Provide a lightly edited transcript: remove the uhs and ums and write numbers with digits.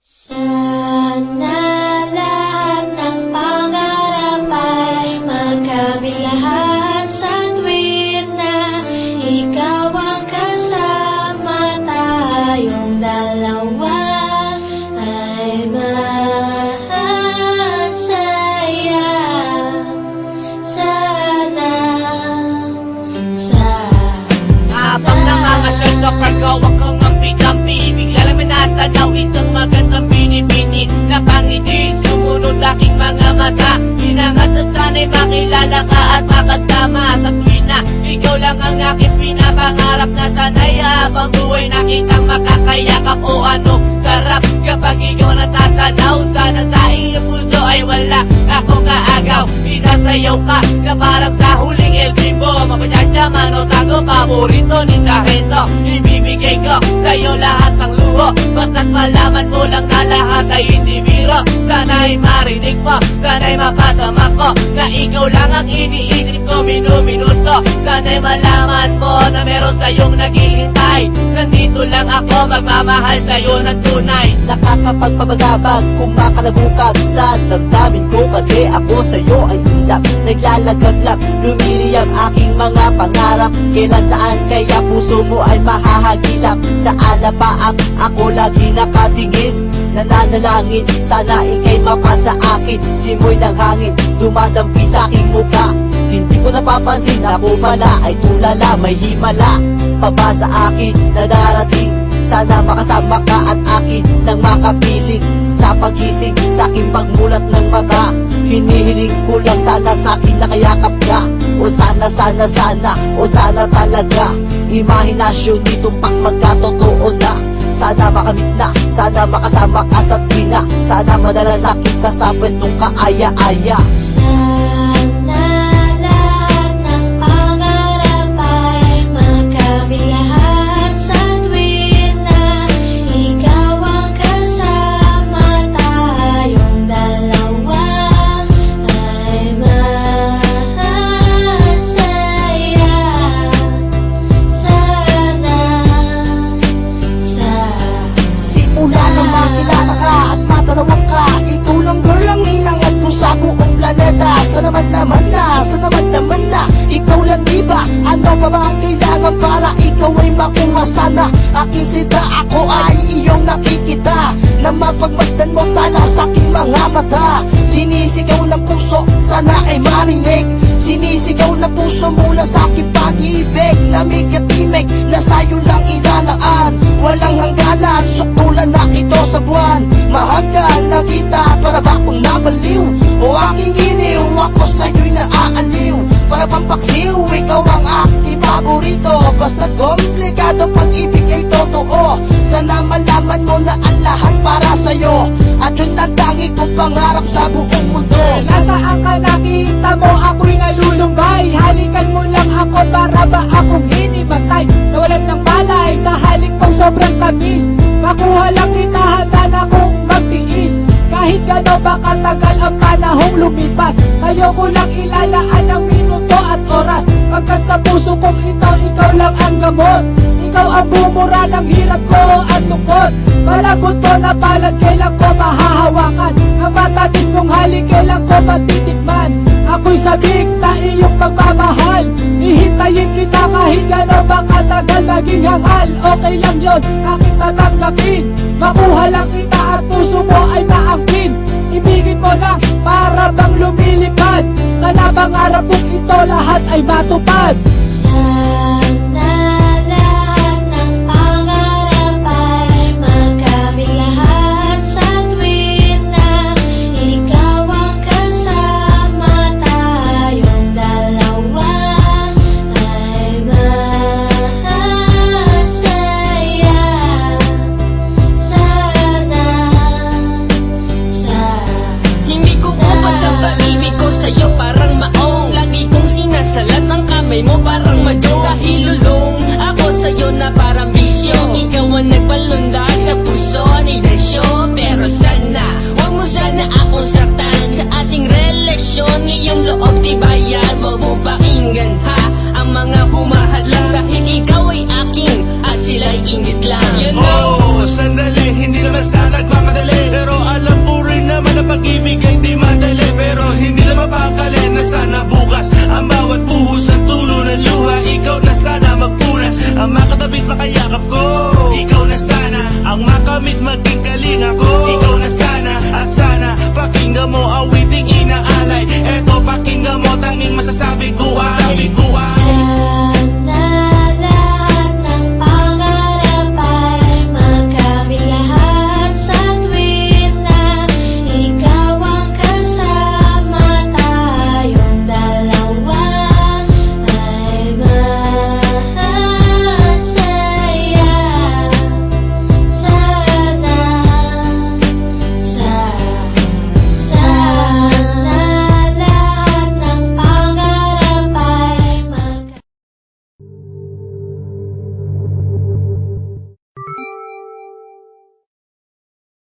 Sana lahat ng pangarap ay magkamit lahat sa tuwid na ikaw ang kasama, tayong dalawa ay masaya. Sana Habang nangangasyal sa paggawa kang ampi-kampi, bigla lang may natanaw isang magandang bini-bini na pangiti, sumunod aking mga mata. Hinangat na sana'y makilala ka at makasama sa tuwin na ikaw lang ang aking pinapangarap na sanay. Habang buhay nakitang makakayakap o ano sarap kapag ikaw natatanaw. Sana sa iyong puso ay wala akong kaagaw, isasayaw ka na parang sa huling El Bimbo. Mapachadyaman o tago, paborito ni Sargento. Ibibigay ko sa'yo lahat ng luho, basta't malaman mo lang na lahat ay hindi biro. Sana'y marinig mo, sana'y mapatama ko na ikaw lang ang iniisip ko minuminuto. Sana'y malaman mo na meron sa'yong naghihintay. Nandito lang ako magmamahal sa'yo ng tunay. Nakakapagpabagabag, kumakalagukag sa damdamin ko, kasi ako sa'yo ay ulap. Naglalagablab, lumiliyang aking mga pangarap. Kailan saan kaya puso mo ay mahahagilap? Sa alapaang ako lagi nakatingin, nananalangin sana ika'y mapasa akin. Simoy ng hangin, dumadampi sa aking mukha. Hindi ko napapansin, ako pala ay tulala, may himala pa ba sa akin na darating? Sana makasama ka at akin nang makapiling sa pagising, sa aking pagmulat ng mata. Hinihiling ko lang sana sa akin nakayakap ka, o sana o sana talaga. Imahinasyon nitong magkatotoo na. Sana makamit na, sana makasama ka sa tina. Sana madala na kita sa pwestong kaaya-aya. Sana lahat ng pangarap ay magkamit lahat sa tuwid na ikaw ang kasama, tayong dalawa ay masaya. Simula nang makilala ka at matanawang ka, ikaw lang girl ang hinangat ko sa buong planeta. Sana naman na ikaw lang, diba? Ano pa ba ang kailangan para ikaw ay makuha? Sana aking sida, ako ay iyong nakikita, na mapagmasdan mo tala sa aking mga mata. Sinisigaw ng puso, sana ay marinig. Sinisigaw ng puso mula sa aking pag-ibig. Namig at timig na sa'yo lang ilalaan. Walang hangganan, suktulan na ito sa buwan. Mahagkan na kita, para ba akong nabaliw? O aking giniw, ako sa'yo'y naaaliw. Para bang paksiw, ikaw ang aking paborito. Basta komplikado, pag-ibig ay totoo. Sana malaman mo na ang lahat para sa'yo, at yun ang tangi kong pangarap sa buong mundo. Nasaan ka, nakita mo ako'y nalulumbay? Halikan mo lang ako, para ba akong hinimatay? Nawalan ng balay sa halik mong sobrang tamis. Makuha lang kita, handa na kong magtiis. Kahit gano'n ba katagal ang panahong lumipas, sa'yo ko lang ilalaan ang minuto at oras. Pagkat sa puso kong ito, ikaw lang ang gamot. Ikaw ang bumura ng hirap ko at lungkot. Palagot mo na palad, kailan ko mahahawakan? Ang matamis mong halik, kailan ko matitikman? Ako'y sabik sa iyong pagmamahal. Hihintayin kita kahit gano'n ba katagal, maging hangal. Okay lang yun, aking tatanggapin. Makuha lang kita at puso mo ay maangkin. Ibigin mo lang para bang lumilipad. Sana pangarap kong ito lahat ay matupad.